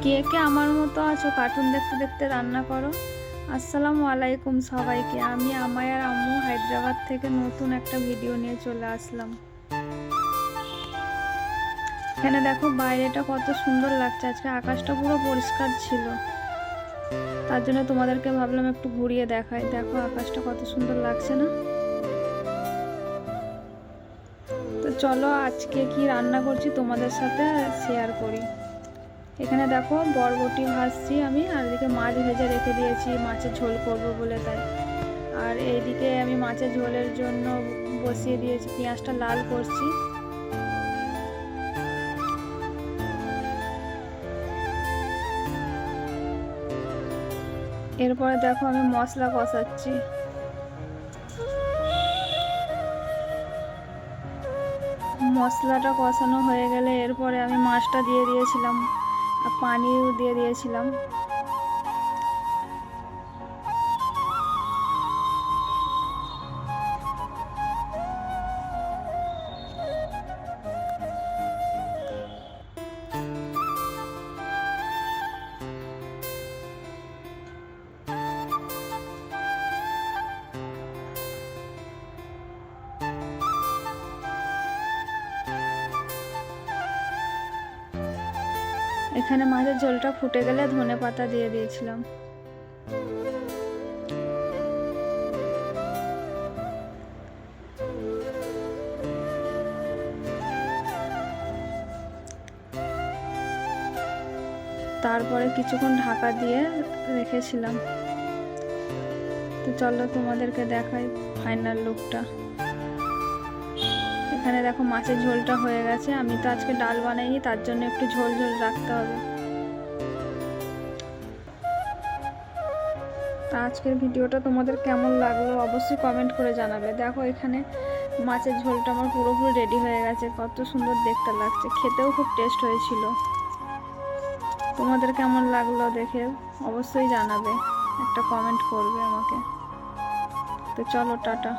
কে কে আমার মতো আছো কার্টুন দেখতে দেখতে রান্না করো? আসসালামু আলাইকুম সবাইকে। আমি আমায় আর আম্মু হায়দ্রাবাদ থেকে নতুন একটা ভিডিও নিয়ে চলে আসলাম। এখানে দেখো বাইরেটা কত সুন্দর লাগছে, আজকে আকাশটা পুরো পরিষ্কার ছিল, তার জন্য তোমাদেরকে ভাবলাম একটু ঘুরিয়ে দেখাই। দেখো আকাশটা কত সুন্দর লাগছে না? তো চলো আজকে কি রান্না করছি তোমাদের সাথে শেয়ার করি। এখানে দেখো বরবটি ভাজছি আমি, আর এদিকে মাছ ভেজে রেখে দিয়েছি, মাছের ঝোল করব বলে তাই। আর এইদিকে আমি মাছের ঝোলের জন্য বসিয়ে দিয়েছি, পেঁয়াজটা লাল করছি। এরপরে দেখো আমি মশলা কষাচ্ছি। মশলাটা কষানো হয়ে গেলে এরপরে আমি মাছটা দিয়ে দিয়েছিলাম আর পানিও দিয়ে দিয়েছিলাম। এখানে মাছের ঝোলটা ফুটে গেলে ধনেপাতা দিয়ে দিয়েছিলাম। তারপরে কিছুক্ষণ ঢাকা দিয়ে রেখেছিলাম। তো চলো তোমাদেরকে দেখাই ফাইনাল লুকটা। এখানে দেখো মাছের ঝোলটা হয়ে গেছে। আমি তো আজকে ডাল বানাইনি, তার জন্য একটু ঝোল ঝোল রাখতে হবে। তা আজকের ভিডিওটা তোমাদের কেমন লাগলো অবশ্যই কমেন্ট করে জানাবে। দেখো এখানে মাছের ঝোলটা আমার পুরোপুরি রেডি হয়ে গেছে, কত সুন্দর দেখতে লাগছে, খেতেও খুব টেস্ট হয়েছিল। তোমাদের কেমন লাগলো দেখে অবশ্যই জানাবে, একটা কমেন্ট করবে আমাকে। তো চলো টাটা।